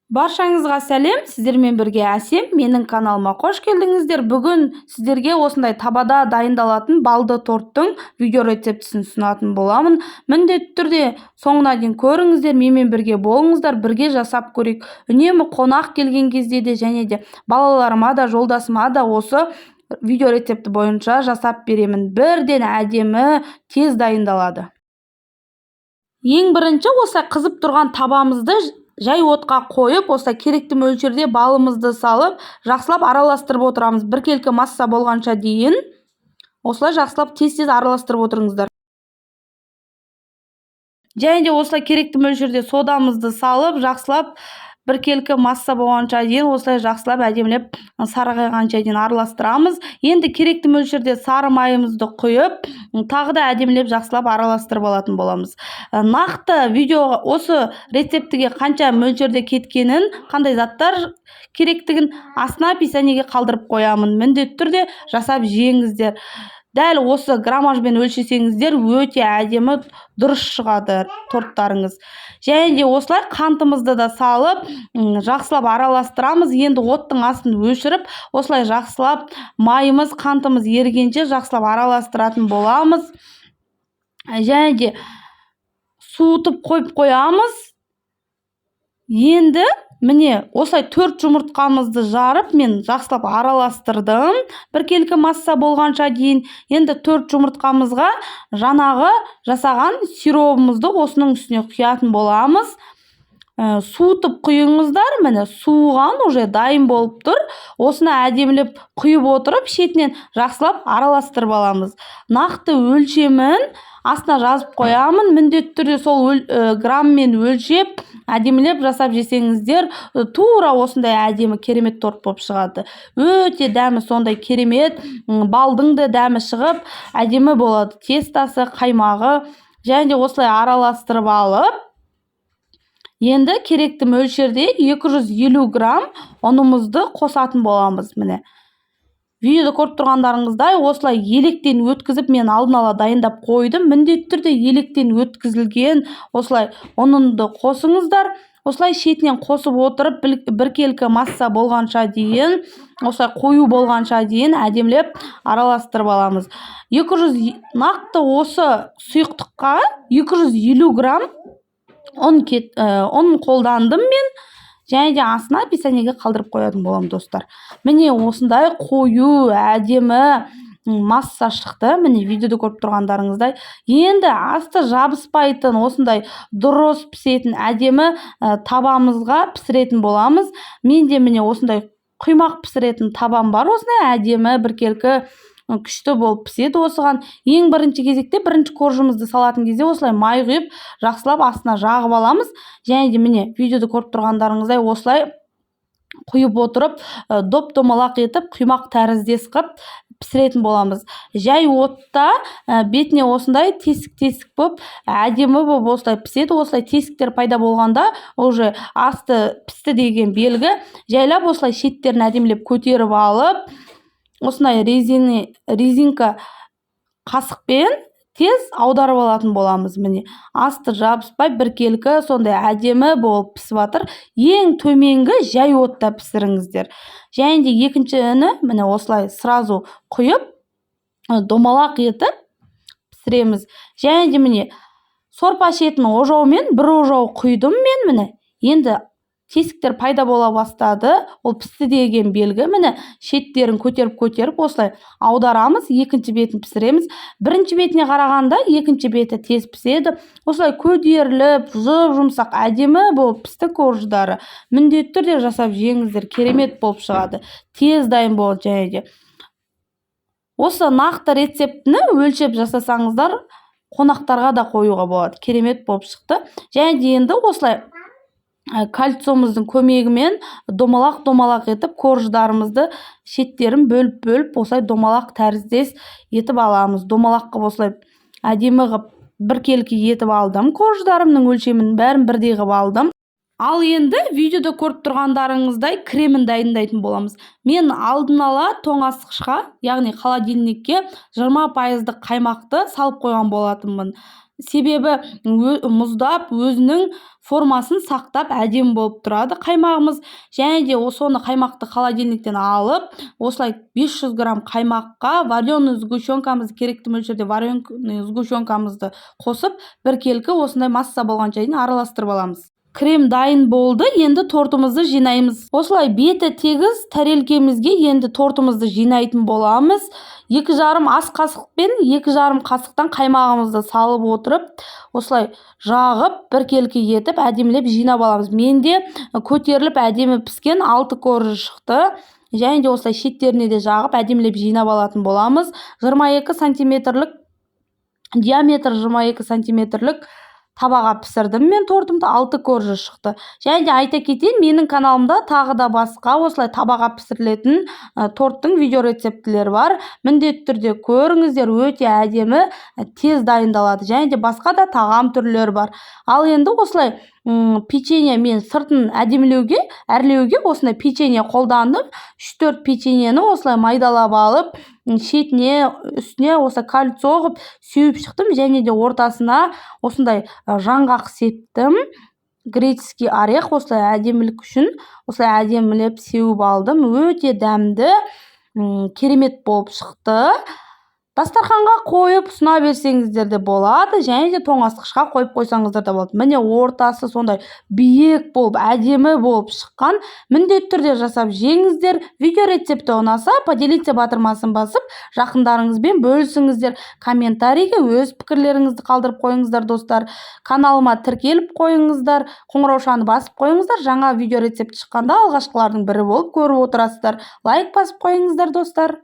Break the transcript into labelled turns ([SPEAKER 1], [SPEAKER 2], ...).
[SPEAKER 1] Баршаңызға сәлем, сіздермен бірге Әсем, менің каналыма қош келдіңіздер. Бүгін сіздерге осындай табада дайындалатын балды торттың видео рецептісін ұсынатын боламын. Міндетті түрде соңына дейін көріңіздер, менімен бірге болыңыздар, бірге жасап көрейік. Үнемі қонақ келген кезде де және де балаларыма да, жолдасыма да осы видео рецепті бойынша жасап беремін. Бірден әдемі, тез дайындалады. Ең бірінші осылай қызып тұрған табамызды жай отқа қойып, осылай керекті мөлшерде балымызды салып, жақсылап араластырып отырамыз. Біркелкі масса болғанша дейін осылай жақсылап тез-тез араластырып отырыңыздар. Және де осылай керекті мөлшерде содамызды салып, жақсылап біркелкі масса болғанша дейін осылай жақсылап әдемілеп сарғайғанша дейін араластырамыз. Енді керекті мөлшерде сары майымызды құйып, тағы да әдемілеп жақсылап араластырып алатын боламыз. Нақты видео осы рецептіге қанша мөлшерде кеткенін, қандай заттар керектігін астына описаниеге қалдырып қоямын. Міндетті түрде жасап жеңіздер. Дәл осы граммажбен өлшесеңіздер, өте әдемі дұрыс шығады торттарыңыз. Және де осылай қантымызды да салып, жақсылап араластырамыз. Енді оттың астын өшіріп, осылай жақсылап майымыз, қантымыз ергенше жақсылап араластыратын боламыз. Және де суытып қойып қоямыз. Енді міне осылай 4 жұмыртқамызды жарып, мен жақсылап араластырдым. Біркелкі масса болғанша дейін. Енді 4 жұмыртқамызға жаңағы жасаған сиробымызды осының үстіне құятын боламыз. Суытып құйыңыздар, міне суыған уже дайын болып тұр. Осыны әдемілеп құйып отырып, шетінен жақсылап араластырып аламыз. Нақты өлшемін астына жазып қоямын. Міндетті түрде сол граммен өлшеп, әдемілеп жасап жесеңіздер, тура осындай әдемі керемет торт болып шығады. Өте дәмі сондай керемет, балдың да дәмі шығып, әдемі болады. Тестасы, қаймағы, және де осылай араластырып алып, енді керекті мөлшерде 250 грамм ұнымызды қосатын боламыз. Міне видеода көріп тұрғандарыңыздай осылай електен өткізіп мен алдын ала дайындап қойдым. Міндетті түрде електен өткізілген осылай ұнынды қосыңыздар. Осылай шетінен қосып отырып, біркелкі масса болғанша дейін, осылай қою болғанша дейін әдемілеп араластырып аламыз. Нақты осы сұйықтыққа 250 грамм ұн қолдандым мен. Және де астына описаниеге қалдырып қоятын боламын, достар. Міне осындай қою, әдемі масса шықты. Міне видеода көріп тұрғандарыңыздай. Енді асты жабыспайтын, осындай дұрыс пісетін әдемі табамызға пісіретін боламыз. Менде міне осындай құймақ пісіретін табам бар. Осындай әдемі біркелкі күшті болып піседі. Осыған ең бірінші кезекте бірінші коржымызды салатын кезде осылай май құйып, жақсылап астына жағып аламыз. Және де міне видеода көріп тұрғандарыңыздай осылай құйып отырып, доп-домалақ етіп, құймақ тәріздес қып пісіретін боламыз. Жай отта бетіне осындай тесік-тесік болып, әдемі болып осылай піседі. Осылай тесіктер пайда болғанда, уже асты пісті деген белгі. Жайлап осылай шеттерін әдемілеп көтеріп алып, осындай резинка қасықпен тез аударып алатын боламыз. Міне асты жабыспай біркелкі сондай әдемі болып пісіп жатыр. Ең төменгі жай отта пісіріңіздер. Және де екіншіні міне осылай сразу құйып, домалақ етіп пісіреміз. Және де міне сорпа ішетін ожаумен бір ожау құйдым мен. Міне енді тесіктер пайда бола бастады. Ол пісті деген белгі. Міне шеттерін көтеріп осылай аударамыз. Екінші бетін пісіреміз. Бірінші бетіне қарағанда екінші беті тез піседі. Осылай көтеріліп, жұмсақ әдемі болып пісті корждары. Міндетті түрде жасап жеңіздер, керемет болып шығады. Тез дайын болады. Және де осы нақты рецептіні өлшеп жасасаңыздар, қонақтарға да қоюға болады. Керемет болып шықты. Және де енді осылай кальцомыздың көмегімен домалақ етіп, корждарымызды шеттерін бөліп, осылай домалақ тәріздес етіп аламыз. Домалақ қып осылай әдемі қып біркелкі етіп алдым. Корждарымның өлшемін бәрін бірдей қып алдым. Ал енді видеода көріп тұрғандарыңыздай кремін дайындайтын боламыз. Мен алдын ала тоңазытқышқа, яғни холодильникке 20% қаймақты салып қойған болатынмын. себебі мұздап өзінің формасын сақтап әдемі болып тұрады қаймағымыз. Және де соны қаймақты холодильниктен алып, осылай 500 грамм қаймаққа вареный сгущенкамызды, керекті мөлшерде вареный сгущенкамызды қосып, біркелкі осындай масса болғанша дейін араластырып аламыз. Крем дайын болды, енді тортымызды жинаймыз. Осылай беті тегіз тәрелкемізге енді тортымызды жинайтын боламыз. 2,5 ас қасықпен 2,5 қасықтан қаймағымызды салып отырып, осылай жағып, біркелкі етіп, әдемілеп жинап аламыз. Менде көтеріліп әдемі піскен 6 коржы шықты. Және де осылай шеттеріне де жағып, әдемілеп жинап алатын боламыз. 22 сантиметрлік, диаметр 22 сантиметрлік табаға пісірдім мен тортымды, 6 коржы шықты. Және де айта кетейін, менің каналымда тағы да басқа осылай табаға пісірілетін торттың видео рецептілері бар. Міндетті түрде көріңіздер, өте әдемі, тез дайындалады. Және де басқа да тағам түрлері бар. Ал енді осылай печенье мен сыртын әдемілеуге, әрлеуге осындай печенье қолдандым. 3-4 печеньені осылай майдалап алып, шетіне, үстіне осылай кольцо қылып сеуіп шықтым. Және де ортасына осындай жаңғақ септім. Греческий орех осылай әдемілік үшін осылай әдемілеп сеуіп алдым. Өте дәмді, керемет болып шықты. Дастарханға қойып ұсына берсеңіздер де болады, және де тоңазытқышқа қойып қойсаңыздар да болады. Міне ортасы сондай биік болып, әдемі болып шыққан. Міндетті түрде жасап жеңіздер. Видео рецепті ұнаса, поделиться батырмасын басып, жақындарыңызбен бөлісіңіздер. Комментарийге өз пікірлеріңізді қалдырып қойыңыздар, достар. Каналыма тіркеліп қойыңыздар, қоңыраушаны басып қойыңыздар. Жаңа видео рецепті шыққанда алғашқылардың бірі болып көріп отырасыздар. Лайк басып қойыңыздар, достар.